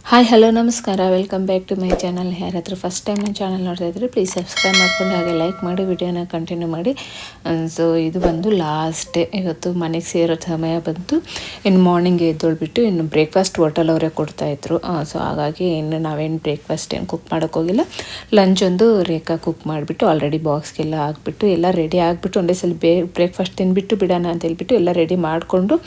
Hi hello ನಮಸ್ಕಾರ, welcome back to my channel. ಯಾರಾದರೂ first time ನನ್ನ ಚಾನಲ್ ನೋಡ್ತಾ ಇದ್ದರೆ ಪ್ಲೀಸ್ ಸಬ್ಸ್ಕ್ರೈಬ್ ಮಾಡ್ಕೊಂಡು ಹಾಗೆ ಲೈಕ್ ಮಾಡಿ ವಿಡಿಯೋನ ಕಂಟಿನ್ಯೂ ಮಾಡಿ. ಸೊ ಇದು ಬಂದು ಲಾಸ್ಟ್ ಡೇ, ಇವತ್ತು ಮನೆಗೆ ಸೇರೋ ಸಮಯ ಬಂತು. ಇನ್ನು ಮಾರ್ನಿಂಗ್ ಎದ್ದೊಳ್ಬಿಟ್ಟು ಇನ್ನು ಬ್ರೇಕ್ಫಾಸ್ಟ್ ಹೋಟೆಲ್ ಅವರೇ ಕೊಡ್ತಾಯಿದ್ರು. ಸೊ ಹಾಗಾಗಿ ಇನ್ನು ನಾವೇನು ಬ್ರೇಕ್ಫಾಸ್ಟ್ ಏನು ಕುಕ್ ಮಾಡೋಕ್ಕೋಗಿಲ್ಲ. ಲಂಚ್ ಒಂದು ರೇಖಾ ಕುಕ್ ಮಾಡಿಬಿಟ್ಟು ಆಲ್ರೆಡಿ ಬಾಕ್ಸ್ಗೆಲ್ಲ ಹಾಕ್ಬಿಟ್ಟು ಎಲ್ಲ ರೆಡಿ ಆಗಿಬಿಟ್ಟು ಒಂದೇ ಸಲ ಬ್ರೇಕ್ಫಾಸ್ಟ್ ತಿಂದುಬಿಟ್ಟು ಬಿಡೋಣ ಅಂತ ಹೇಳ್ಬಿಟ್ಟು ಎಲ್ಲ ರೆಡಿ ಮಾಡಿಕೊಂಡು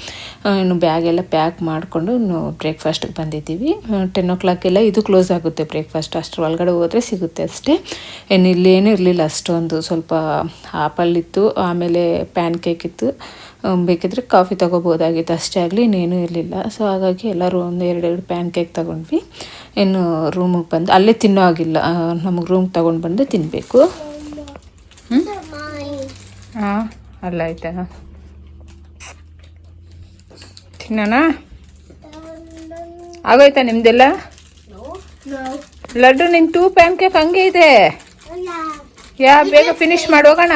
ಇನ್ನು ಬ್ಯಾಗೆಲ್ಲ ಪ್ಯಾಕ್ ಮಾಡಿಕೊಂಡು ಇನ್ನು ಬ್ರೇಕ್ಫಾಸ್ಟಿಗೆ ಬಂದಿದ್ದೀವಿ. 10 o'clock ಎಲ್ಲ ಇದು ಕ್ಲೋಸ್ ಆಗುತ್ತೆ ಬ್ರೇಕ್ಫಾಸ್ಟ್, ಅಷ್ಟರ ಒಳಗಡೆ ಹೋದರೆ ಸಿಗುತ್ತೆ ಅಷ್ಟೇ. ಇಲ್ಲೇನೂ ಇರಲಿಲ್ಲ ಅಷ್ಟೊಂದು. ಸ್ವಲ್ಪ ಆಪಲ್ ಇತ್ತು, ಆಮೇಲೆ ಪ್ಯಾನ್ ಕೇಕ್ ಇತ್ತು, ಬೇಕಿದ್ರೆ ಕಾಫಿ ತೊಗೋಬೋದಾಗಿತ್ತು, ಅಷ್ಟೇ ಆಗಲಿ ಇನ್ನೇನೂ ಇರಲಿಲ್ಲ. ಸೊ ಹಾಗಾಗಿ ಎಲ್ಲರೂ ಒಂದು ಎರಡೆರಡು ಪ್ಯಾನ್ ಕೇಕ್ ತೊಗೊಂಡ್ವಿ. ಇನ್ನು ರೂಮಿಗೆ ಬಂದು ಅಲ್ಲೇ ತಿನ್ನೋ ಆಗಿಲ್ಲ, ನಮಗೆ ರೂಮ್ಗೆ ತೊಗೊಂಡು ಬಂದು ತಿನ್ನಬೇಕು. ಹಾಂ ಅಲ್ಲ ಆಯ್ತಾ, ತಿನ್ನೋಣ? ಆಗೋಯ್ತಾ ನಿಮ್ದೆಲ್ಲ? ಲಡ್ಡು ನಿನ್ 2 ಪ್ಯಾನ್ ಕೇಕ್ ಹಂಗೆ ಇದೆ. ಬೇಗ ಫಿನಿಶ್ ಮಾಡೋಗೋಣ.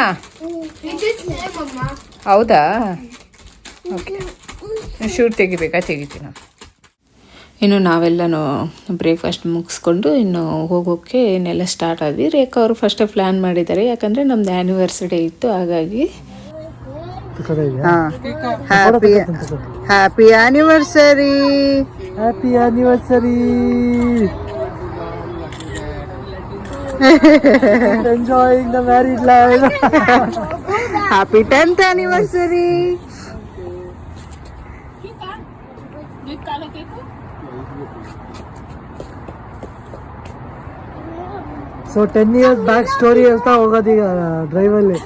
ಹೌದಾ? ಓಕೆ, ಶೂಟ್ ತೆಗಿಬೇಕಾ? ತೆಗಿತೀನಿ. ಇನ್ನು ನಾವೆಲ್ಲನೂ ಬ್ರೇಕ್ಫಾಸ್ಟ್ ಮುಗಿಸ್ಕೊಂಡು ಇನ್ನು ಹೋಗೋಕ್ಕೆ ಇನ್ನೆಲ್ಲ ಸ್ಟಾರ್ಟ್ ಆದ್ವಿ. ರೇಖಾ ಅವರು ಫಸ್ಟೇ ಪ್ಲ್ಯಾನ್ ಮಾಡಿದ್ದಾರೆ, ಯಾಕಂದರೆ ನಮ್ದು ಆ್ಯನಿವರ್ಸರಿ ಇತ್ತು. ಹಾಗಾಗಿ happy anniversary, happy anniversary, enjoying the married life, happy 10th anniversary. So 10 years back story ಹೇಳ್ತಾ ಹೋಗೋದೀಗ ಡ್ರೈವಲ್ಲಿ.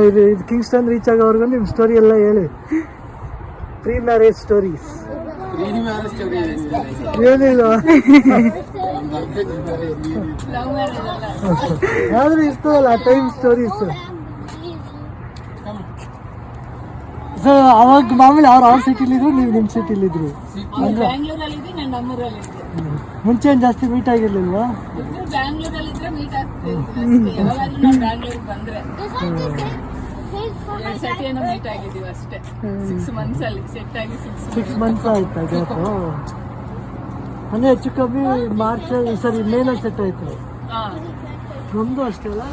ಇದು ಕಿಂಗ್ಸ್ಟನ್ ರೀಚ್ ಆಗೋವರೆಗೂ ನಿಮ್ಮ ಸ್ಟೋರಿ ಎಲ್ಲ ಹೇಳಿ. ಪ್ರೀ ಮ್ಯಾರೇಜ್ ಸ್ಟೋರೀಸ್ ಏನಿಲ್ಲ, ಆದ್ರೆ ಇರ್ತವಲ್ಲ ಟೈಮ್ ಸ್ಟೋರೀಸ್. ಸೊ ಅವಾಗ ಮಾಮೂಲಿ ಅವ್ರು ಸಿಟಿಲಿದ್ರು, ನೀವು ನಿಮ್ಮ ಸಿಟಿಲಿದ್ರು. ಮುಂಚೆ ಏನು ಜಾಸ್ತಿ ಮೀಟ್ ಆಗಿರ್ಲಿಲ್ವಾ? ಸಿಕ್ಸ್ ಮಂತ್ಸ್ ಆಯ್ತಾ ಗ್ಯಾಪು? ಅಂದರೆ ಹೆಚ್ಚು ಕಮ್ಮಿ ಮಾರ್ಚ್ ಮೇನಲ್ಲಿ ಸೆಟ್ ಆಯ್ತು. ನಮ್ದು ಅಷ್ಟೇ ಅಲ್ಲ.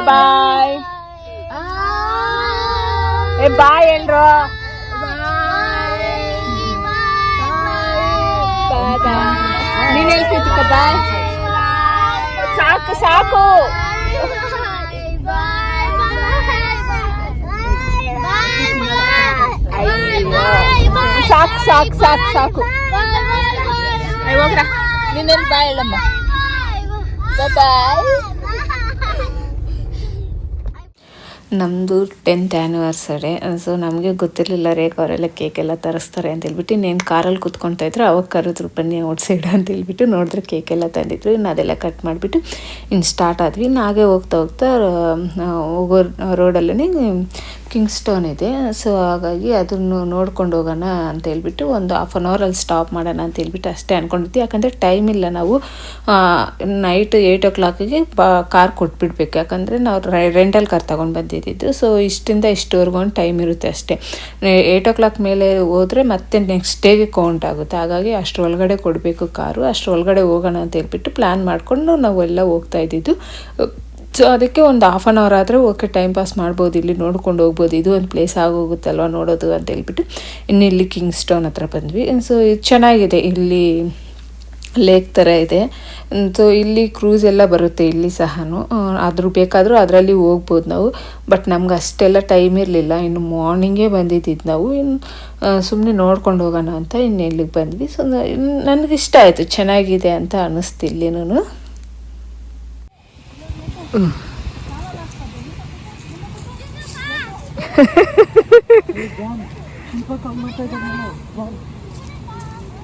ಬಾಯ್ ಬಾಯ್ ಎಲ್ರು. ನೀನ್ ಹೇಳ್ತಿದ್ದ ಬಾಯ್. ಸಾಕು ಸಾಕು, ಸಾಕು ಸಾಕು ಸಾಕು ಸಾಕು. ಹೋಗ್ರ, ನೀನೆಲ್ಲಿ ಬಾಯ್ ಹೇಳಮ್ಮ. ಬಾಯ್. ನಮ್ಮದು 10th anniversary. ಸೊ ನಮಗೆ ಗೊತ್ತಿರಲಿಲ್ಲ ರೇಖಾ ಅವರೆಲ್ಲ ಕೇಕೆಲ್ಲ ತರಿಸ್ತಾರೆ ಅಂತ ಹೇಳ್ಬಿಟ್ಟು. ಇನ್ನೇನು ಕಾರಲ್ಲಿ ಕೂತ್ಕೊಳ್ತಾ ಇದ್ರು, ಅವಾಗ ಕರೆದ್ರು ಬನ್ನಿ ಔಟ್ಸೈಡ್ ಅಂತ ಹೇಳ್ಬಿಟ್ಟು. ನೋಡಿದ್ರೆ ಕೇಕೆಲ್ಲ ತಂದಿದ್ರು. ಇನ್ನು ಅದೆಲ್ಲ ಕಟ್ ಮಾಡಿಬಿಟ್ಟು ಇನ್ನು ಸ್ಟಾರ್ಟ್ ಆದ್ವಿ. ಇನ್ನು ಹಾಗೆ ಹೋಗ್ತಾ ಹೋಗ್ತಾ ಹೋಗೋ ರೋಡಲ್ಲೇ ಕಿಂಗ್ಸ್ಟೋನ್ ಇದೆ. ಸೊ ಹಾಗಾಗಿ ಅದನ್ನು ನೋಡ್ಕೊಂಡು ಹೋಗೋಣ ಅಂತ ಹೇಳ್ಬಿಟ್ಟು ಒಂದು 1/2 hour ಅಲ್ಲಿ ಸ್ಟಾಪ್ ಮಾಡೋಣ ಅಂತ ಹೇಳ್ಬಿಟ್ಟು ಅಷ್ಟೇ ಅಂದ್ಕೊಂಡಿದ್ವಿ. ಯಾಕಂದರೆ ಟೈಮ್ ಇಲ್ಲ, ನಾವು ನೈಟ್ 8 o'clockಗೆ ಕಾರ್ ಕೊಟ್ಬಿಡ್ಬೇಕು. ಯಾಕಂದರೆ ನಾವು ರೆಂಟಲ್ ಕಾರ್ ತೊಗೊಂಡು ಬಂದಿದ್ದು. ಸೊ ಇಷ್ಟಿಂದ ಇಷ್ಟವರೆಗೂ ಒಂದು ಟೈಮ್ ಇರುತ್ತೆ ಅಷ್ಟೇ. 8 o'clock ಮೇಲೆ ಹೋದರೆ ಮತ್ತೆ ನೆಕ್ಸ್ಟ್ ಡೇಗೆ ಕೌಂಟ್ ಆಗುತ್ತೆ. ಹಾಗಾಗಿ ಅಷ್ಟರೊಳಗಡೆ ಕೊಡಬೇಕು ಕಾರು. ಅಷ್ಟರೊಳಗಡೆ ಹೋಗೋಣ ಅಂತ ಹೇಳ್ಬಿಟ್ಟು ಪ್ಲ್ಯಾನ್ ಮಾಡಿಕೊಂಡು ನಾವೆಲ್ಲ ಹೋಗ್ತಾ ಇದ್ದಿದ್ದು. ಸೊ ಅದಕ್ಕೆ ಒಂದು 1/2 hour ಆದರೆ ಓಕೆ, ಟೈಮ್ ಪಾಸ್ ಮಾಡ್ಬೋದು, ಇಲ್ಲಿ ನೋಡ್ಕೊಂಡು ಹೋಗ್ಬೋದು, ಇದು ಒಂದು ಪ್ಲೇಸ್ ಆಗೋಗುತ್ತಲ್ವ ನೋಡೋದು ಅಂತ ಹೇಳ್ಬಿಟ್ಟು ಇನ್ನು ಇಲ್ಲಿ ಕಿಂಗ್ಸ್ಟೋನ್ ಹತ್ರ ಬಂದ್ವಿ. ಸೊ ಇದು ಚೆನ್ನಾಗಿದೆ, ಇಲ್ಲಿ ಲೇಕ್ ಥರ ಇದೆ. ಸೊ ಇಲ್ಲಿ ಕ್ರೂಸ್ ಎಲ್ಲ ಬರುತ್ತೆ ಇಲ್ಲಿ ಸಹನು. ಆದರೂ ಬೇಕಾದರೂ ಅದರಲ್ಲಿ ಹೋಗ್ಬೋದು ನಾವು. ಬಟ್ ನಮ್ಗೆ ಅಷ್ಟೆಲ್ಲ ಟೈಮ್ ಇರಲಿಲ್ಲ, ಇನ್ನು ಮಾರ್ನಿಂಗೇ ಬಂದಿದ್ದು ನಾವು. ಇನ್ನು ಸುಮ್ಮನೆ ನೋಡ್ಕೊಂಡು ಹೋಗೋಣ ಅಂತ ಇನ್ನು ಇಲ್ಲಿಗೆ ಬಂದ್ವಿ. ಸೊ ನನಗಿಷ್ಟ ಆಯಿತು, ಚೆನ್ನಾಗಿದೆ ಅಂತ ಅನ್ನಿಸ್ತು ಇಲ್ಲಿನೂ.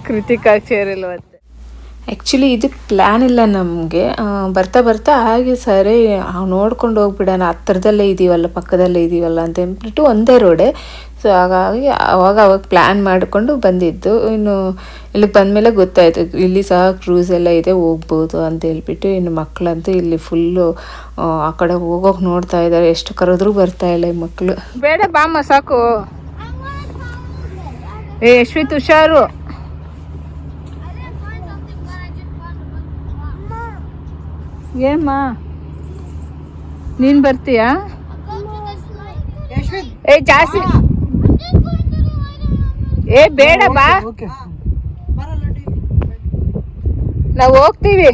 ಕೃತಿಕಾ ಚೇರಿಲ್ವಂತೆ. ಆ್ಯಕ್ಚುಲಿ ಇದು ಪ್ಲ್ಯಾನ್ ಇಲ್ಲ ನಮಗೆ. ಬರ್ತಾ ಬರ್ತಾ ಹಾಗೆ ಸರಿ ನೋಡ್ಕೊಂಡು ಹೋಗ್ಬಿಡೋಣ, ಹತ್ತಿರದಲ್ಲೇ ಇದ್ದೀವಲ್ಲ, ಪಕ್ಕದಲ್ಲೇ ಇದ್ದೀವಲ್ಲ ಅಂತ ಅಂದ್ಬಿಟ್ಟು ಒಂದೇ ರೋಡೆ. ಸೊ ಹಾಗಾಗಿ ಅವಾಗ ಪ್ಲ್ಯಾನ್ ಮಾಡಿಕೊಂಡು ಬಂದಿದ್ದು. ಇನ್ನು ಇಲ್ಲಿಗೆ ಬಂದಮೇಲೆ ಗೊತ್ತಾಯಿತು ಇಲ್ಲಿ ಸಹ ಕ್ರೂಸ್ ಎಲ್ಲ ಇದೆ, ಹೋಗ್ಬೋದು ಅಂತ ಹೇಳ್ಬಿಟ್ಟು. ಇನ್ನು ಮಕ್ಕಳಂತೂ ಇಲ್ಲಿ ಫುಲ್ಲು ಆ ಕಡೆ ಹೋಗೋಕೆ ನೋಡ್ತಾ ಇದ್ದಾರೆ, ಎಷ್ಟು ಕರೆದ್ರೂ ಬರ್ತಾ ಇಲ್ಲ ಈ ಮಕ್ಕಳು. ಬೇಡ ಬಾಮ್ಮ ಸಾಕು. ಯಶ್ವಿತ್ ಹುಷಾರು. ಏಮ್ಮ ನೀನು ಬರ್ತೀಯಾ? ಜಾಸ್ತಿ ಬೇಡ ಬಾ, ನಾವು ಹೋಗ್ತೀವಿ.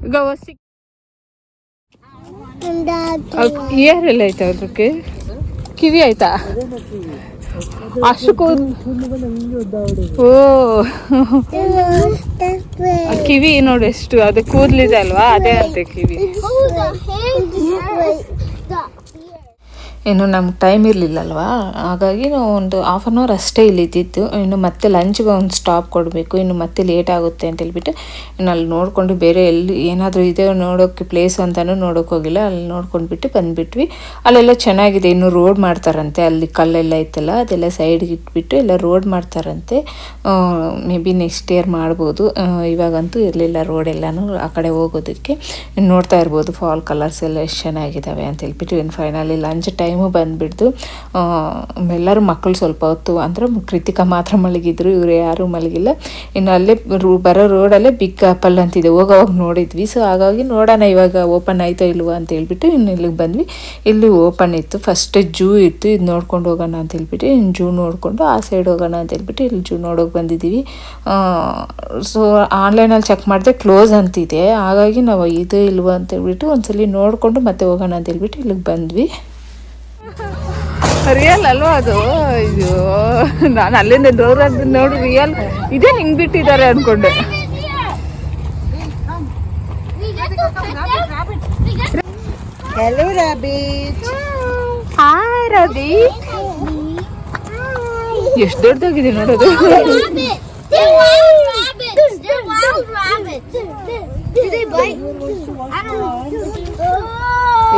ಈಗ ಏರೆಲ್ಲ ಆಯ್ತಾ ಅದಕ್ಕೆ? ಕಿವಿ ಆಯ್ತಾ? ಅಷ್ಟು ಓ ಕಿವಿ ನೋಡಿ ಎಷ್ಟು, ಅದು ಕೂದಲಿದೆ ಅಲ್ವಾ, ಅದೇ ಅಂತೆ ಕಿವಿ. ಇನ್ನು ನಮ್ಗೆ ಟೈಮ್ ಇರಲಿಲ್ಲಲ್ವಾ, ಹಾಗಾಗಿ ನಾವು ಒಂದು 1/2 hour ಅಷ್ಟೇ ಇಲ್ಲಿದ್ದಿದ್ದು. ಇನ್ನು ಮತ್ತೆ ಲಂಚ್ಗೆ ಒಂದು ಸ್ಟಾಪ್ ಕೊಡಬೇಕು, ಇನ್ನು ಮತ್ತೆ ಲೇಟ್ ಆಗುತ್ತೆ ಅಂತ ಹೇಳ್ಬಿಟ್ಟು ಇನ್ನು ಅಲ್ಲಿ ನೋಡಿಕೊಂಡು ಬೇರೆ ಎಲ್ಲಿ ಏನಾದರೂ ಇದೆ ನೋಡೋಕ್ಕೆ ಪ್ಲೇಸ್ ಅಂತಲೂ ನೋಡೋಕೆ ಹೋಗಿಲ್ಲ. ಅಲ್ಲಿ ನೋಡ್ಕೊಂಡ್ಬಿಟ್ಟು ಬಂದುಬಿಟ್ವಿ. ಅಲ್ಲೆಲ್ಲ ಚೆನ್ನಾಗಿದೆ, ಇನ್ನು ರೋಡ್ ಮಾಡ್ತಾರಂತೆ. ಅಲ್ಲಿ ಕಲ್ಲೆಲ್ಲ ಇತ್ತಲ್ಲ ಅದೆಲ್ಲ ಸೈಡ್ಗೆ ಇಟ್ಬಿಟ್ಟು ಎಲ್ಲ ರೋಡ್ ಮಾಡ್ತಾರಂತೆ. ಮೇ ಬಿ ನೆಕ್ಸ್ಟ್ ಇಯರ್ ಮಾಡ್ಬೋದು, ಇವಾಗಂತೂ ಇರಲಿಲ್ಲ ರೋಡ್ ಎಲ್ಲನೂ ಆ ಕಡೆ ಹೋಗೋದಕ್ಕೆ. ಇನ್ನು ನೋಡ್ತಾ ಇರ್ಬೋದು ಫಾಲ್ ಕಲರ್ಸ್ ಎಲ್ಲ ಎಷ್ಟು ಚೆನ್ನಾಗಿದ್ದಾವೆ ಅಂತ ಹೇಳ್ಬಿಟ್ಟು. ಇನ್ನು ಫೈನಲಿ ಲಂಚ್ ಟೈಮು ಬಂದುಬಿಡ್ತು. ಎಲ್ಲರೂ ಮಕ್ಕಳು ಸ್ವಲ್ಪ ಹೊತ್ತು ಅಂದರೆ ಕೃತಿಕಾ ಮಾತ್ರ ಮಲಗಿದ್ರು, ಇವರು ಯಾರೂ ಮಲಗಿಲ್ಲ. ಇನ್ನು ಅಲ್ಲೇ ಬರೋ ರೋಡಲ್ಲೇ ಬಿಗ್ ಆಪಲ್ ಅಂತಿದೆ, ಹೋಗೋವಾಗ ನೋಡಿದ್ವಿ. ಸೊ ಹಾಗಾಗಿ ನೋಡೋಣ ಇವಾಗ ಓಪನ್ ಆಯ್ತೋ ಇಲ್ವೋ ಅಂತ ಹೇಳ್ಬಿಟ್ಟು ಇನ್ನು ಇಲ್ಲಿಗೆ ಬಂದ್ವಿ. ಇಲ್ಲಿ ಓಪನ್ ಇತ್ತು, ಫಸ್ಟ್ ಜೂ ಇತ್ತು, ಇದು ನೋಡ್ಕೊಂಡು ಹೋಗೋಣ ಅಂತ ಹೇಳ್ಬಿಟ್ಟು ಇನ್ನು ಜೂ ನೋಡಿಕೊಂಡು ಆ ಸೈಡ್ ಹೋಗೋಣ ಅಂತ ಹೇಳ್ಬಿಟ್ಟು ಇಲ್ಲಿ ಜೂ ನೋಡೋಕೆ ಬಂದಿದ್ದೀವಿ. ಸೊ ಆನ್ಲೈನಲ್ಲಿ ಚೆಕ್ ಮಾಡಿದೆ ಕ್ಲೋಸ್ ಅಂತಿದೆ, ಹಾಗಾಗಿ ನಾವು ಇದು ಇಲ್ವೋ ಅಂತ ಹೇಳ್ಬಿಟ್ಟು ಒಂದ್ಸಲಿ ನೋಡಿಕೊಂಡು ಮತ್ತೆ ಹೋಗೋಣ ಅಂತ ಹೇಳ್ಬಿಟ್ಟು ಇಲ್ಲಿಗೆ ಬಂದ್ವಿ. ರಿಯಲ್ ಅಲ್ವಾ ಅದು? ಅಯ್ಯೋ ನಾನು ಅಲ್ಲಿಂದ ಡೋರ್ ಅದು ನೋಡಿ ರಿಯಲ್ ಇದೇ ಹಿಂಗೆ ಬಿಟ್ಟಿದ್ದಾರೆ ಅಂದ್ಕೊಂಡೆ. Hello, Rabbit. ಹಾಯ್ ರವಿ. ಎಷ್ಟು ದೊಡ್ಡದಾಗಿದೆ ನೋಡೋದು.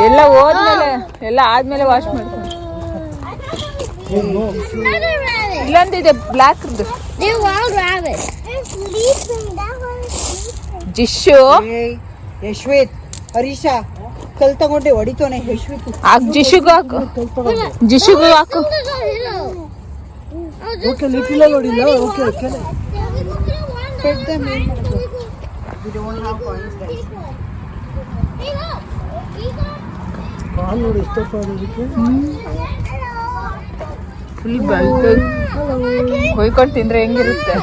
ಎಲ್ಲ ಹೋದ್ಮೇಲೆ ಎಲ್ಲ ಆದ್ಮೇಲೆ ವಾಶ್ ಮಾಡ್ಕೊಂಡು ಇಲ್ಲೊಂದಿದೆ ಬ್ಲ್ಯಾಕ್ ಜಿಶು. ಯಶ್ವಿತ್, ಹರೀಶಾ ಕಲ್ ತಗೊಂಡೆ ಹೊಡಿತಾನೆ. ಯಶ್ವಿತ್ ಜಿಶುಗೂ ಹಾಕು, ಜಿಶುಗೂ ಹಾಕು. ಓಕೆ ಲಿಟಿಲ್ ನೋಡಿಲ್ಲ. ಓಕೆ ಓಕೆ ಕಾಲ್ ನೋಡಿ ಇಷ್ಟಪ್ಪ ಅದಕ್ಕೆ. ಫುಲ್ ಬಲ್ಕ್ ಹೊಯ್ಕೊಂಡು ತಿಂದ್ರೆ ಹೆಂಗಿರುತ್ತೆ?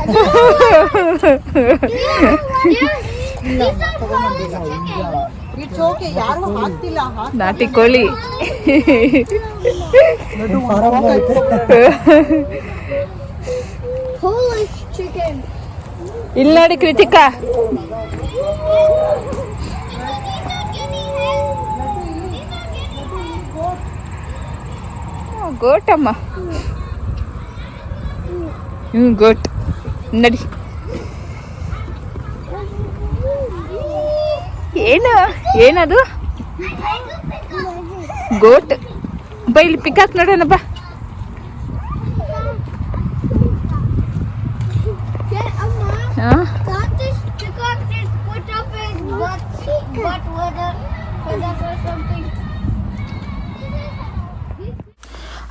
ನಾಟಿ ಕೋಳಿ. ಇಲ್ಲಿ ನೋಡಿ ಕೃತಿಕಾ, ಗೋಟಮ್ಮ. ಗೋಟ್ ನಡಿ. ಏನದು? ಗೋಟ್. ಬೈಲಿ ಪಿಕಾಕ್ ನೋಡೋಣ ಬಾ.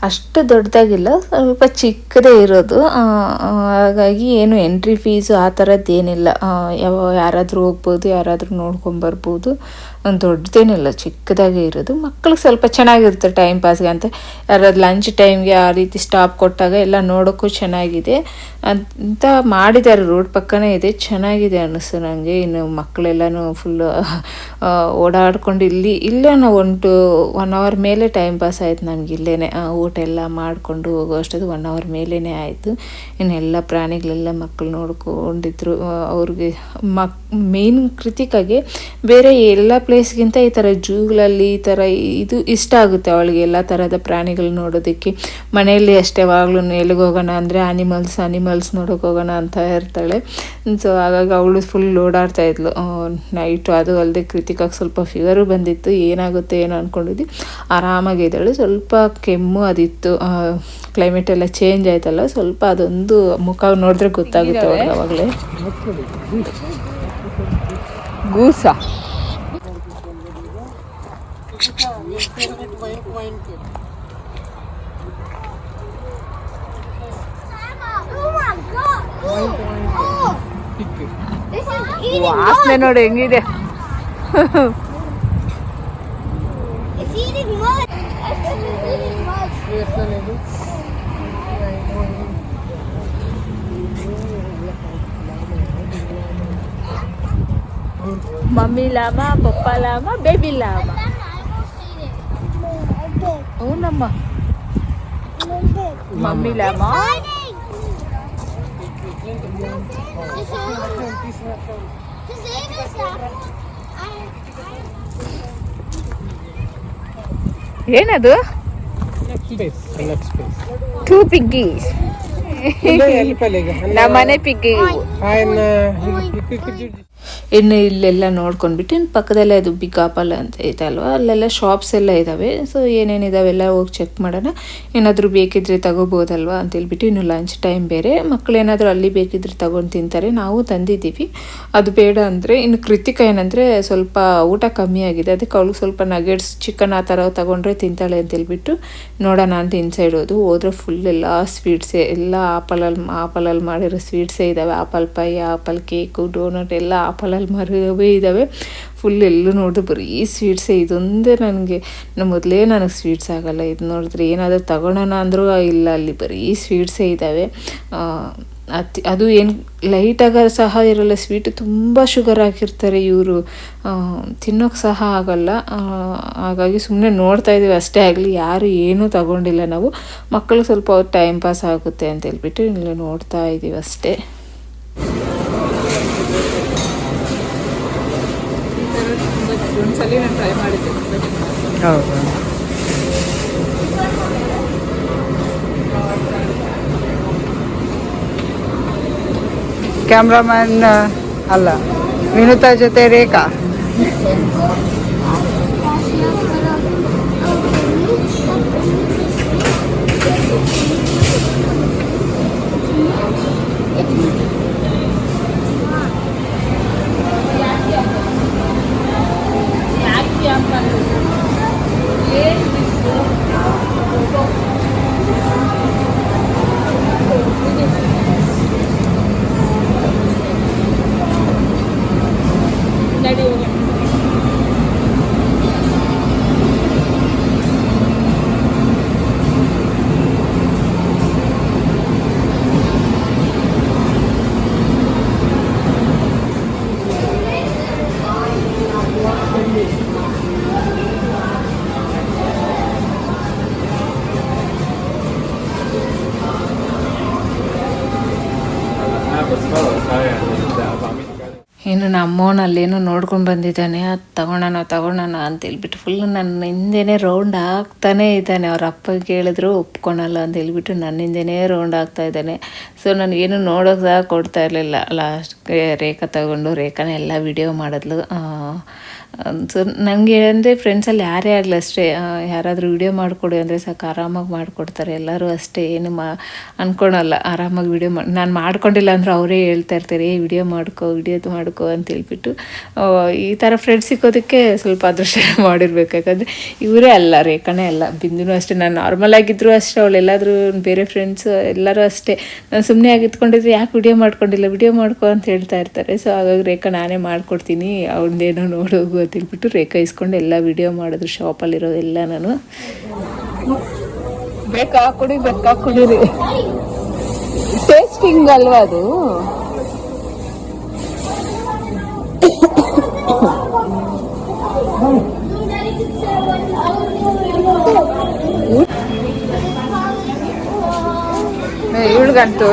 ಅಷ್ಟು ದೊಡ್ಡದಾಗಿಲ್ಲ, ಸ್ವಲ್ಪ ಚಿಕ್ಕದೇ ಇರೋದು. ಹಾಗಾಗಿ ಏನು ಎಂಟ್ರಿ ಫೀಸು ಆ ಥರದ್ದೇನಿಲ್ಲ. ಯಾರಾದರೂ ಹೋಗ್ಬೋದು, ಯಾರಾದರೂ ನೋಡ್ಕೊಂಬರ್ಬೋದು. ದೊಡ್ಡದೇನಿಲ್ಲ, ಚಿಕ್ಕದಾಗೇ ಇರೋದು. ಮಕ್ಕಳಿಗೆ ಸ್ವಲ್ಪ ಚೆನ್ನಾಗಿರುತ್ತೆ ಟೈಮ್ ಪಾಸ್ಗೆ ಅಂತ. ಯಾರಾದ್ರು ಲಂಚ್ ಟೈಮ್ಗೆ ಆ ರೀತಿ ಸ್ಟಾಪ್ ಕೊಟ್ಟಾಗ ಎಲ್ಲ ನೋಡೋಕ್ಕೂ ಚೆನ್ನಾಗಿದೆ ಅಂತ ಮಾಡಿದ್ದಾರೆ. ರೋಡ್ ಪಕ್ಕನೇ ಇದೆ, ಚೆನ್ನಾಗಿದೆ ಅನ್ನಿಸ್ತು ನನಗೆ. ಇನ್ನು ಮಕ್ಕಳೆಲ್ಲನೂ ಫುಲ್ಲು ಓಡಾಡ್ಕೊಂಡು ಇಲ್ಲೇ ನಾವು 1 hour ಮೇಲೆ ಟೈಮ್ ಪಾಸ್ ಆಯ್ತು ನಮ್ಗೆ. ಇಲ್ಲೇ ಊಟ ಊಟ ಎಲ್ಲ ಮಾಡಿಕೊಂಡು ಹೋಗೋ ಅಷ್ಟೊತ್ತು 1 hour ಮೇಲೇ ಆಯಿತು. ಇನ್ನೆಲ್ಲ ಪ್ರಾಣಿಗಳೆಲ್ಲ ಮಕ್ಕಳು ನೋಡ್ಕೊಂಡಿದ್ರು. ಅವ್ರಿಗೆ ಮೇನ್ ಕೃತಿಕಾಗೆ ಬೇರೆ ಎಲ್ಲ ಪ್ಲೇಸ್ಗಿಂತ ಈ ಥರ ಜೂಗಳಲ್ಲಿ ಈ ಥರ ಇದು ಇಷ್ಟ ಆಗುತ್ತೆ ಅವಳಿಗೆ, ಎಲ್ಲ ಥರದ ಪ್ರಾಣಿಗಳು ನೋಡೋದಕ್ಕೆ. ಮನೆಯಲ್ಲಿ ಅಷ್ಟೇ ಯಾವಾಗಲೂ ಎಲ್ಲಿಗೆ ಹೋಗೋಣ ಅಂದರೆ ಅನಿಮಲ್ಸ್ ನೋಡೋಕೆ ಹೋಗೋಣ ಅಂತ ಇರ್ತಾಳೆ. ಸೊ ಹಾಗಾಗಿ ಅವಳು ಫುಲ್ ಓಡಾಡ್ತಾ ಇದ್ಲು ನೈಟು. ಅದು ಅಲ್ಲದೆ ಕೃತಿಕಾಗೆ ಸ್ವಲ್ಪ ಫೀವರು ಬಂದಿತ್ತು, ಏನಾಗುತ್ತೆ ಏನೋ ಅಂದ್ಕೊಂಡಿದ್ವಿ. ಆರಾಮಾಗಿದ್ದಾಳೆ. ಸ್ವಲ್ಪ ಕೆಮ್ಮು ಅದಿತ್ತು, ಕ್ಲೈಮೇಟ್ ಎಲ್ಲ ಚೇಂಜ್ ಆಯ್ತಲ್ಲ, ಸ್ವಲ್ಪ ಅದೊಂದು ಮುಖ ನೋಡಿದ್ರೆ ಗೊತ್ತಾಗುತ್ತೆ ಅವ್ರಿಗೆ ಅವಾಗಲೇ. ಗೂಸ ವಾಸನೆ ನೋಡಿ ಹೆಂಗಿದೆ. ಮಮ್ಮಿ ಲಾಮ, ಪಪ್ಪ ಲಾಮ, ಬೇಬಿ ಲಾಮ. అవునమ్మా మమ్మీ లామా ಏನದು? 2 piggies. ನಮ್ಮನೆ ಪಿಗ್ಗಿ. ಇನ್ನು ಇಲ್ಲೆಲ್ಲ ನೋಡ್ಕೊಂಡ್ಬಿಟ್ಟು ಇನ್ನು ಪಕ್ಕದಲ್ಲೇ ಅದು ಬಿಗ್ ಆಪಲ್ ಅಂತ ಐತೆ ಅಲ್ವಾ, ಅಲ್ಲೆಲ್ಲ ಶಾಪ್ಸ್ ಎಲ್ಲ ಇದ್ದಾವೆ. ಸೊ ಏನೇನಿದಾವೆಲ್ಲ ಹೋಗಿ ಚೆಕ್ ಮಾಡೋಣ, ಏನಾದರೂ ಬೇಕಿದ್ರೆ ತಗೋಬೋದಲ್ವಾ ಅಂತೇಳ್ಬಿಟ್ಟು. ಇನ್ನು ಲಂಚ್ ಟೈಮ್ ಬೇರೆ, ಮಕ್ಕಳು ಏನಾದರೂ ಅಲ್ಲಿ ಬೇಕಿದ್ರೆ ತಗೊಂಡು ತಿಂತಾರೆ. ನಾವು ತಂದಿದ್ದೀವಿ, ಅದು ಬೇಡ ಅಂದರೆ. ಇನ್ನು ಕೃತಿಕಾ ಏನಂದರೆ ಸ್ವಲ್ಪ ಊಟ ಕಮ್ಮಿ ಆಗಿದೆ, ಅದಕ್ಕೆ ಅವಳಿಗೆ ಸ್ವಲ್ಪ ನಗೆಟ್ಸ್, ಚಿಕನ್ ಆ ಥರ ತಗೊಂಡ್ರೆ ತಿಂತಾಳೆ ಅಂತೇಳ್ಬಿಟ್ಟು ನೋಡೋಣ ಅಂತ ಇನ್ಸೈಡ್ ಹೋದರೆ ಫುಲ್ ಎಲ್ಲ ಸ್ವೀಟ್ಸೇ, ಎಲ್ಲ ಆಪಲಲ್ಲಿ ಮಾಡಿರೋ ಸ್ವೀಟ್ಸೇ ಇದ್ದಾವೆ. Apple pie, apple cake, doughnut ಎಲ್ಲ ಆಪಲಲ್ಲಿ ಮರವೇ ಇದ್ದಾವೆ. ಫುಲ್ ಎಲ್ಲೂ ನೋಡಿದ್ರೆ ಬರೀ ಸ್ವೀಟ್ಸೇ. ಇದೊಂದೇ ನನಗೆ ಮೊದಲೇ ನನಗೆ ಸ್ವೀಟ್ಸ್ ಆಗೋಲ್ಲ. ಇದು ನೋಡಿದ್ರೆ ಏನಾದರೂ ತಗೊಳ್ಳೋಣ ಅಂದರೂ ಇಲ್ಲ, ಅಲ್ಲಿ ಬರೀ ಸ್ವೀಟ್ಸೇ ಇದ್ದಾವೆ. ಅದು ಏನು ಲೈಟಾಗ ಸಹ ಇರೋಲ್ಲ ಸ್ವೀಟು, ತುಂಬ ಶುಗರ್ ಹಾಕಿರ್ತಾರೆ ಇವರು, ತಿನ್ನೋಕ್ಕೆ ಸಹ ಆಗಲ್ಲ. ಹಾಗಾಗಿ ಸುಮ್ಮನೆ ನೋಡ್ತಾ ಇದ್ದೀವಿ ಅಷ್ಟೇ, ಆಗಲಿ ಯಾರು ಏನೂ ತಗೊಂಡಿಲ್ಲ ನಾವು. ಮಕ್ಕಳು ಸ್ವಲ್ಪ ಟೈಮ್ ಪಾಸ್ ಆಗುತ್ತೆ ಅಂತ ಹೇಳ್ಬಿಟ್ಟು ಇಲ್ಲಿ ನೋಡ್ತಾ ಇದ್ದೀವಿ ಅಷ್ಟೇ. ಒಂದ್ಸಲ ನಾನು ಟ್ರೈ ಮಾಡಿದ್ದೆ. ಹೌದು, ಕ್ಯಾಮ್ರಾಮನ್ ಅಲ್ಲ, ವಿನುತಾ ಜೊತೆ ರೇಖಾ. ಇನ್ನು ನಮ್ಮವನು ಅಲ್ಲೇನೋ ನೋಡ್ಕೊಂಡು ಬಂದಿದ್ದಾನೆ, ಅದು ತಗೊಳ್ಳೋಣ ಅಂತೇಳ್ಬಿಟ್ಟು ಫುಲ್ ನನ್ನ ಹಿಂದೆನೇ ರೌಂಡ್ ಆಗ್ತಾನೇ ಇದ್ದಾನೆ. ಅವ್ರ ಅಪ್ಪಗೆ ಕೇಳಿದ್ರು ಒಪ್ಕೊಳಲ್ಲ ಅಂತ ಹೇಳ್ಬಿಟ್ಟು ನನ್ನ ಹಿಂದೆನೇ ರೌಂಡ್ ಆಗ್ತಾ ಇದ್ದಾನೆ. ಸೊ ನನಗೇನು ನೋಡೋಕೆ ಸಹ ಕೊಡ್ತಾ ಇರಲಿಲ್ಲ. ಲಾಸ್ಟ್ಗೆ ರೇಖಾ ತಗೊಂಡು ರೇಖಾನ ಎಲ್ಲ ವಿಡಿಯೋ ಮಾಡಿದ್ಲು. ಸೊ ನನಗೆ ಅಂದರೆ ಫ್ರೆಂಡ್ಸಲ್ಲಿ ಯಾರೇ ಆಗಲಿ ಅಷ್ಟೇ, ಯಾರಾದರೂ ವಿಡಿಯೋ ಮಾಡಿಕೊಡಿ ಅಂದರೆ ಸಾಕು ಆರಾಮಾಗಿ ಮಾಡಿಕೊಡ್ತಾರೆ. ಎಲ್ಲರೂ ಅಷ್ಟೇ, ಏನು ಅಂದ್ಕೊಳಲ್ಲ, ಆರಾಮಾಗಿ ವಿಡಿಯೋ ನಾನು ಮಾಡ್ಕೊಂಡಿಲ್ಲ ಅಂದ್ರೆ ಅವರೇ ಹೇಳ್ತಾ ಇರ್ತಾರೆ, ವಿಡಿಯೋ ಮಾಡ್ಕೊ ಅಂತ ಹೇಳ್ಬಿಟ್ಟು. ಈ ಥರ ಫ್ರೆಂಡ್ಸ್ ಸಿಕ್ಕೋದಕ್ಕೆ ಸ್ವಲ್ಪ ಅದೃಷ್ಟ ಮಾಡಿರ್ಬೇಕು. ಯಾಕಂದರೆ ಇವರೇ ಅಲ್ಲ, ರೇಖಾನೇ ಅಲ್ಲ, ಬಿಂದುನೂ ಅಷ್ಟೇ. ನಾನು ನಾರ್ಮಲ್ ಆಗಿದ್ದರೂ ಅಷ್ಟೇ, ಅವಳು ಎಲ್ಲಾದರೂ ಬೇರೆ ಫ್ರೆಂಡ್ಸ್ ಎಲ್ಲರೂ ಅಷ್ಟೇ, ನಾನು ಸುಮ್ಮನೆ ಆಗಿತ್ಕೊಂಡಿದ್ರೆ ಯಾಕೆ ವಿಡಿಯೋ ಮಾಡ್ಕೊ ಅಂತ ಹೇಳ್ತಾ ಇರ್ತಾರೆ. ಸೊ ಹಾಗಾಗಿ ರೇಖಾ ನಾನೇ ಮಾಡಿಕೊಡ್ತೀನಿ, ಅವನದೇನೋ ನೋಡೋಗು ಅಂತ ಹೇಳ್ಬಿಟ್ಟು ರೇಖಾ ಇಸ್ಕೊಂಡು ಎಲ್ಲ ವಿಡಿಯೋ ಮಾಡಿದ್ರು ಶಾಪಲ್ಲಿರೋದೆಲ್ಲ. ನಾನು ಬೇಕಾ ಕುಡೀರಿ, ಟೇಸ್ಟಿಂಗ್ ಅಲ್ವಾ ಅದು. ಹುಡುಗಂತೂ.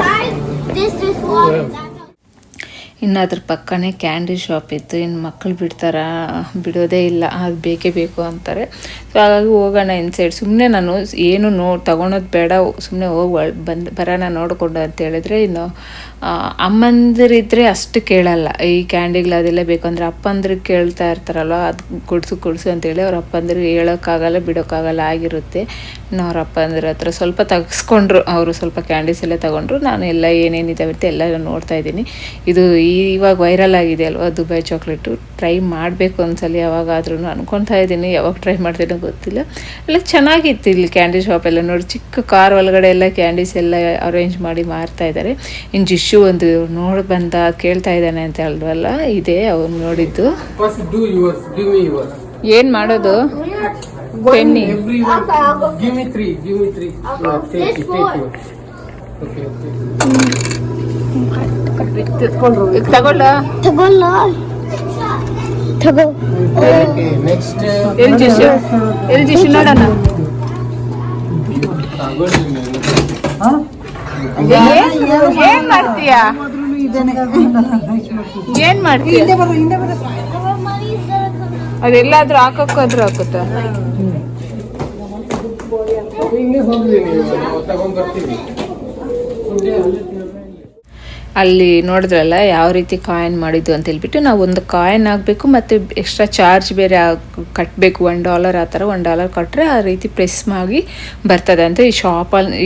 ಇನ್ನು ಅದ್ರ ಪಕ್ಕನೇ ಕ್ಯಾಂಡಿ ಶಾಪ್ ಇತ್ತು. ಇನ್ನು ಮಕ್ಕಳು ಬಿಡೋದೇ ಇಲ್ಲ, ಅದು ಬೇಕೇ ಬೇಕು ಅಂತಾರೆ. ಸೊ ಹಾಗಾಗಿ ಹೋಗೋಣ ಇನ್ಸೈಡ್. ಸುಮ್ಮನೆ ನಾನು ಏನು ತಗೊಳೋದು ಬೇಡ, ಸುಮ್ಮನೆ ಹೋಗಿ ಬರೋಣ ನೋಡಿಕೊಂಡು ಅಂತ ಹೇಳಿದ್ರೆ, ಇನ್ನು ಅಮ್ಮಂದಿರಿದ್ರೆ ಅಷ್ಟು ಕೇಳಲ್ಲ ಈ ಕ್ಯಾಂಡಿಗಳು ಅದೆಲ್ಲ ಬೇಕಂದ್ರೆ. ಅಪ್ಪಂದ್ರಿಗೆ ಕೇಳ್ತಾ ಇರ್ತಾರಲ್ವ, ಅದು ಕೊಡಿಸು ಅಂತೇಳಿ ಅವ್ರ ಅಪ್ಪಂದ್ರಿಗೆ ಹೇಳೋಕ್ಕಾಗಲ್ಲ ಬಿಡೋಕ್ಕಾಗಲ್ಲ ಆಗಿರುತ್ತೆ. ಇನ್ನು ಅವ್ರ ಅಪ್ಪಂದ್ರ ಹತ್ರ ಸ್ವಲ್ಪ ತೆಗೆಸ್ಕೊಂಡ್ರು, ಅವರು ಸ್ವಲ್ಪ ಕ್ಯಾಂಡೀಸ್ ಎಲ್ಲ ತೊಗೊಂಡ್ರು. ನಾನು ಎಲ್ಲ ಏನೇನಿದ್ದಾವೆ ಅಂತ ಎಲ್ಲ ನೋಡ್ತಾ ಇದ್ದೀನಿ. ಇದು ಇವಾಗ ವೈರಲ್ ಆಗಿದೆ ಅಲ್ವಾ ದುಬೈ ಚಾಕ್ಲೇಟು, ಟ್ರೈ ಮಾಡಬೇಕು ಒಂದ್ಸಲ ಯಾವಾಗಾದ್ರೂ ಅನ್ಕೊತಾ ಇದ್ದೀನಿ. ಯಾವಾಗ ಟ್ರೈ ಮಾಡ್ತೀನೋ ಗೊತ್ತಿಲ್ಲ. ಎಲ್ಲ ಚೆನ್ನಾಗಿತ್ತು ಇಲ್ಲಿ ಕ್ಯಾಂಡಿ ಶಾಪ್ ಎಲ್ಲ ನೋಡಿ. ಚಿಕ್ಕ ಕಾರ್ ಒಳಗಡೆ ಎಲ್ಲ ಕ್ಯಾಂಡೀಸ್ ಎಲ್ಲ ಅರೇಂಜ್ ಮಾಡಿ ಮಾರ್ತಾ ಇದ್ದಾರೆ. ಇನ್ನು ಜಿಶು ಒಂದು ನೋಡಿ ಬಂದ ಕೇಳ್ತಾ ಇದ್ದಾನೆ ಅಂತ ಹೇಳಿದ್ವಲ್ಲ, ಇದೆ ಅವ್ನು ನೋಡಿದ್ದು. ಏನ್ ಮಾಡೋದು? ಪೆನ್ನಿ ತಗೊಳ್ಳ ಎಲ್ ಜಿಶು ನೋಡೋಣ. ಏನ್ ಮಾಡ್ತೀಯಾ? ಏನ್ ಮಾಡ್ತೀಯ? ಅದೆಲ್ಲಾದ್ರೂ ಹಾಕೋಕ್ಕಾದ್ರೂ ಹಾಕುತ್ತಾ? ಅಲ್ಲಿ ನೋಡಿದ್ರಲ್ಲ ಯಾವ ರೀತಿ ಕಾಯಿನ್ ಮಾಡಿದ್ದು ಅಂತ ಹೇಳ್ಬಿಟ್ಟು. ನಾವು ಒಂದು ಕಾಯಿನ್ ಆಗಬೇಕು ಮತ್ತು ಎಕ್ಸ್ಟ್ರಾ ಚಾರ್ಜ್ ಬೇರೆ ಕಟ್ಟಬೇಕು, $1 ಆ ಥರ. $1 ಕೊಟ್ಟರೆ ಆ ರೀತಿ ಪ್ರೆಸ್ ಆಗಿ ಬರ್ತದೆ ಅಂತ.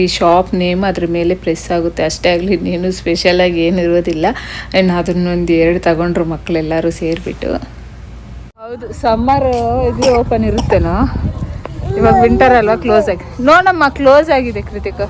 ಈ ಶಾಪ್ ನೇಮ್ ಅದ್ರ ಮೇಲೆ ಪ್ರೆಸ್ ಆಗುತ್ತೆ ಅಷ್ಟೇ. ಆಗಲಿ ಇನ್ನೇನು ಸ್ಪೆಷಲಾಗಿ ಏನಿರೋದಿಲ್ಲ. ಇನ್ನು ಅದನ್ನೊಂದು 2 ತಗೊಂಡ್ರು ಮಕ್ಕಳೆಲ್ಲರೂ ಸೇರಿಬಿಟ್ಟು. ಹೌದು, ಸಮ್ಮರ್ ಇದು ಓಪನ್ ಇರುತ್ತೇನೋ. ಇವಾಗ ವಿಂಟರ್ ಅಲ್ವಾ, ಕ್ಲೋಸ್ ಆಗಿ. ನೋಡಮ್ಮ, ಕ್ಲೋಸ್ ಆಗಿದೆ ಕೃತಿಕಾ.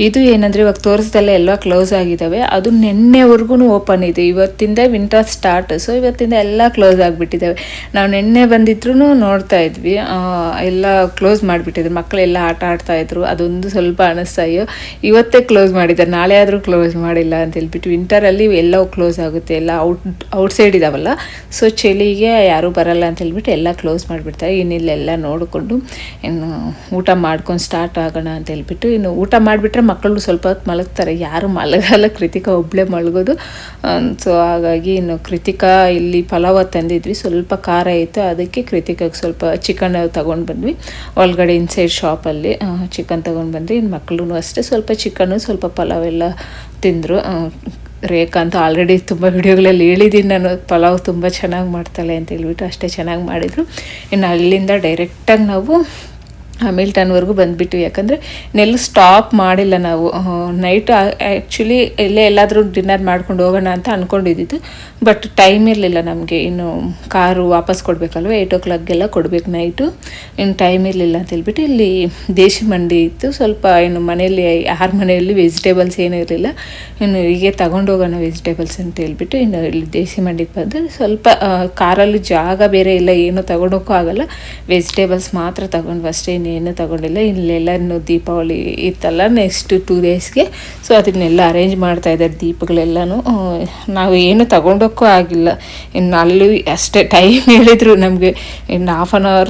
ಇದು ಏನಂದರೆ ಇವಾಗ ತೋರಿಸ್ದಲ್ಲೇ ಎಲ್ಲ ಕ್ಲೋಸ್ ಆಗಿದ್ದಾವೆ. ಅದು ನಿನ್ನೆವರೆಗೂ ಓಪನ್ ಇದೆ. ಇವತ್ತಿಂದ ವಿಂಟರ್ ಸ್ಟಾರ್ಟ್, ಸೊ ಇವತ್ತಿಂದ ಎಲ್ಲ ಕ್ಲೋಸ್ ಆಗಿಬಿಟ್ಟಿದ್ದಾವೆ. ನಾವು ನಿನ್ನೆ ಬಂದಿದ್ರು ನೋಡ್ತಾ ಇದ್ವಿ, ಎಲ್ಲ ಕ್ಲೋಸ್ ಮಾಡಿಬಿಟ್ಟಿದ್ರು. ಮಕ್ಕಳೆಲ್ಲ ಆಟ ಆಡ್ತಾಯಿದ್ರು. ಅದೊಂದು ಸ್ವಲ್ಪ ಅನಿಸ್ತಾಯೋ, ಇವತ್ತೇ ಕ್ಲೋಸ್ ಮಾಡಿದ್ದಾರೆ, ನಾಳೆ ಆದರೂ ಕ್ಲೋಸ್ ಮಾಡಿಲ್ಲ ಅಂತ ಹೇಳ್ಬಿಟ್ಟು. ವಿಂಟರಲ್ಲಿ ಎಲ್ಲವೂ ಕ್ಲೋಸ್ ಆಗುತ್ತೆ, ಎಲ್ಲ ಔಟ್ಸೈಡ್ ಇದ್ದಾವಲ್ಲ. ಸೊ ಚಳಿಗೆ ಯಾರೂ ಬರಲ್ಲ ಅಂತ ಹೇಳ್ಬಿಟ್ಟು ಎಲ್ಲ ಕ್ಲೋಸ್ ಮಾಡಿಬಿಡ್ತಾರೆ. ಇನ್ನಿಲ್ಲೆಲ್ಲ ನೋಡಿಕೊಂಡು ಇನ್ನು ಊಟ ಮಾಡ್ಕೊಂಡು ಸ್ಟಾರ್ಟ್ ಆಗೋಣ ಅಂತ ಹೇಳ್ಬಿಟ್ಟು. ಇನ್ನು ಊಟ ಮಾಡಿಬಿಟ್ರೆ ಮಕ್ಕಳು ಸ್ವಲ್ಪ ಹೊತ್ತು ಮಲಗ್ತಾರೆ, ಯಾರು ಮಲಗಲ್ಲ. ಕೃತಿಕಾ ಒಬ್ಬಳೇ ಮಲಗೋದು. ಸೊ ಹಾಗಾಗಿ ಇನ್ನು ಕೃತಿಕಾ ಇಲ್ಲಿ ಪಲಾವ್ ತಂದಿದ್ವಿ, ಸ್ವಲ್ಪ ಖಾರ ಇತ್ತು. ಅದಕ್ಕೆ ಕೃತಿಕಾಗೆ ಸ್ವಲ್ಪ ಚಿಕನ್ ತೊಗೊಂಡು ಬಂದ್ವಿ ಒಳಗಡೆ ಇನ್ಸೈಡ್ ಶಾಪಲ್ಲಿ. ಚಿಕನ್ ತೊಗೊಂಡು ಬಂದ್ವಿ. ಇನ್ನು ಮಕ್ಕಳು ಅಷ್ಟೇ ಸ್ವಲ್ಪ ಚಿಕನ್ನು ಸ್ವಲ್ಪ ಪಲಾವ್ ಎಲ್ಲ ತಿಂದರು. ರೇಖಾ ಅಂತ ಆಲ್ರೆಡಿ ತುಂಬ ವಿಡಿಯೋಗಳಲ್ಲಿ ಹೇಳಿದ್ದೀನಿ ನಾನು, ಪಲಾವ್ ತುಂಬ ಚೆನ್ನಾಗಿ ಮಾಡ್ತಾಳೆ ಅಂತ ಹೇಳ್ಬಿಟ್ಟು. ಅಷ್ಟೇ ಚೆನ್ನಾಗಿ ಮಾಡಿದರು. ಇನ್ನು ಅಲ್ಲಿಂದ ಡೈರೆಕ್ಟಾಗಿ ನಾವು ಹ್ಯಾಮಿಲ್ಟನ್ವರೆಗೂ ಬಂದುಬಿಟ್ಟು. ಯಾಕಂದರೆ ಇನ್ನೆಲ್ಲೂ ಸ್ಟಾಪ್ ಮಾಡಿಲ್ಲ ನಾವು. ನೈಟ್ ಆ್ಯಕ್ಚುಲಿ ಎಲ್ಲಾದರೂ ಡಿನ್ನರ್ ಮಾಡ್ಕೊಂಡು ಹೋಗೋಣ ಅಂತ ಅಂದ್ಕೊಂಡಿದ್ದು, ಬಟ್ ಟೈಮ್ ಇರಲಿಲ್ಲ ನಮಗೆ. ಇನ್ನು ಕಾರು ವಾಪಸ್ ಕೊಡಬೇಕಲ್ವ, 8 o'clockಗೆಲ್ಲ ಕೊಡಬೇಕು ನೈಟು. ಇನ್ನು ಟೈಮ್ ಇರಲಿಲ್ಲ ಅಂತ ಹೇಳ್ಬಿಟ್ಟು ಇಲ್ಲಿ ದೇಶಿ ಮಂಡಿ ಇತ್ತು. ಸ್ವಲ್ಪ ಇನ್ನು ಮನೆಯಲ್ಲಿ ಯಾರ ಮನೆಯಲ್ಲಿ ವೆಜಿಟೇಬಲ್ಸ್ ಏನೂ ಇರಲಿಲ್ಲ. ಇನ್ನು ಹೀಗೆ ತಗೊಂಡು ಹೋಗೋಣ ವೆಜಿಟೇಬಲ್ಸ್ ಅಂತ ಹೇಳ್ಬಿಟ್ಟು ಇನ್ನು ಇಲ್ಲಿ ದೇಶಿ ಮಂಡಿಗೆ ಬಂದು ಸ್ವಲ್ಪ ಕಾರಲ್ಲಿ ಜಾಗ ಬೇರೆ ಇಲ್ಲ, ಏನೂ ತಗೊಂಡೋಕ್ಕೂ ಆಗಲ್ಲ. ವೆಜಿಟೇಬಲ್ಸ್ ಮಾತ್ರ ತಗೊಂಡು ಅಷ್ಟೇ, ಇನ್ನೇನು ತಗೊಂಡಿಲ್ಲ. ಇಲ್ಲೆಲ್ಲ ಇನ್ನು ದೀಪಾವಳಿ ಇತ್ತಲ್ಲ ನೆಕ್ಸ್ಟ್ 2 daysಗೆ, ಸೊ ಅದನ್ನೆಲ್ಲ ಅರೇಂಜ್ ಮಾಡ್ತಾಯಿದ್ದಾರೆ ದೀಪಗಳೆಲ್ಲನೂ. ನಾವು ಏನು ತಗೊಂಡೋಕ್ಕೂ ಆಗಿಲ್ಲ. ಇನ್ನು ಅಲ್ಲಿ ಅಷ್ಟೇ ಟೈಮ್ ಹೇಳಿದರು ನಮಗೆ, ಇನ್ನು 1/2 an hour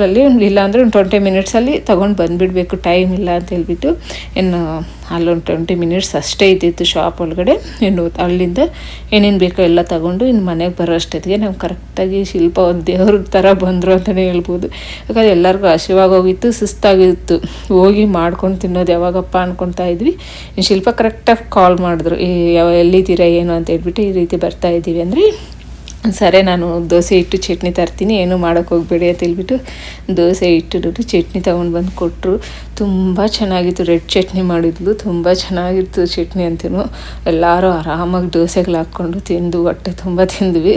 ಇಲ್ಲಾಂದರೆ 20 minutes ತೊಗೊಂಡು ಬಂದುಬಿಡಬೇಕು, ಟೈಮ್ ಇಲ್ಲ ಅಂತ ಹೇಳ್ಬಿಟ್ಟು. ಇನ್ನು ಅಲ್ಲೊಂದು 20 minutes ಅಷ್ಟೇ ಇದ್ದಿತ್ತು ಶಾಪ್ ಒಳಗಡೆ. ಇನ್ನು ಅಲ್ಲಿಂದ ಏನೇನು ಬೇಕೋ ಎಲ್ಲ ತಗೊಂಡು ಇನ್ನು ಮನೆಗೆ ಬರೋ ಅಷ್ಟೊತ್ತಿಗೆ ನಾವು ಕರೆಕ್ಟಾಗಿ ಶಿಲ್ಪ ಒಂದು ದೇವ್ರ ಥರ ಬಂದರು ಅಂತಲೇ ಹೇಳ್ಬೋದು. ಯಾಕಂದರೆ ಎಲ್ಲರಿಗೂ ಹಸಿವಾಗೋಗಿತ್ತು, ಸುಸ್ತಾಗಿತ್ತು. ಹೋಗಿ ಮಾಡ್ಕೊಂಡು ತಿನ್ನೋದು ಯಾವಾಗಪ್ಪ ಅಂದ್ಕೊತಾ ಇದ್ವಿ. ಇನ್ನು ಶಿಲ್ಪ ಕರೆಕ್ಟಾಗಿ ಕಾಲ್ ಮಾಡಿದ್ರು, ಎಲ್ಲಿದ್ದೀರಾ ಏನು ಅಂತ ಹೇಳ್ಬಿಟ್ಟು. ಈ ರೀತಿ ಬರ್ತಾಯಿದ್ದೀವಿ ಅಂದರೆ ಸರಿ ನಾನು ದೋಸೆ ಹಿಟ್ಟು ಚಟ್ನಿ ತರ್ತೀನಿ, ಏನೂ ಮಾಡೋಕ್ಕೆ ಹೋಗಬೇಡಿ ಅಂತ ಹೇಳ್ಬಿಟ್ಟು ದೋಸೆ ಹಿಟ್ಟು ಚಟ್ನಿ ತೊಗೊಂಡು ಬಂದು ಕೊಟ್ಟರು. ತುಂಬ ಚೆನ್ನಾಗಿತ್ತು. ರೆಡ್ ಚಟ್ನಿ ಮಾಡಿದ್ಲು, ತುಂಬ ಚೆನ್ನಾಗಿತ್ತು ಚಟ್ನಿ ಅಂತೂ. ಎಲ್ಲರೂ ಆರಾಮಾಗಿ ದೋಸೆಗಳು ಹಾಕ್ಕೊಂಡು ತಿಂದು ಹೊಟ್ಟೆ ತುಂಬ ತಿಂದ್ವಿ.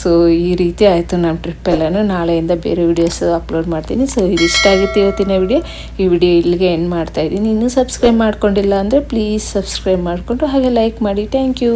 ಸೊ ಈ ರೀತಿ ಆಯಿತು ನಮ್ಮ ಟ್ರಿಪ್ಪೆಲ್ಲನೂ. ನಾಳೆಯಿಂದ ಬೇರೆ ವೀಡಿಯೋಸ್ ಅಪ್ಲೋಡ್ ಮಾಡ್ತೀನಿ. ಸೊ ಇದು ಇಷ್ಟ ಆಗಿತ್ತು ಇವತ್ತಿನ ವಿಡಿಯೋ. ಈ ವಿಡಿಯೋ ಇಲ್ಲಿಗೆ ಎಂಡ್ ಮಾಡ್ತಾಯಿದ್ದೀನಿ. ಇನ್ನೂ ಸಬ್ಸ್ಕ್ರೈಬ್ ಮಾಡ್ಕೊಂಡಿಲ್ಲ ಅಂದರೆ ಪ್ಲೀಸ್ ಸಬ್ಸ್ಕ್ರೈಬ್ ಮಾಡಿಕೊಂಡು ಹಾಗೆ ಲೈಕ್ ಮಾಡಿ. Thank you.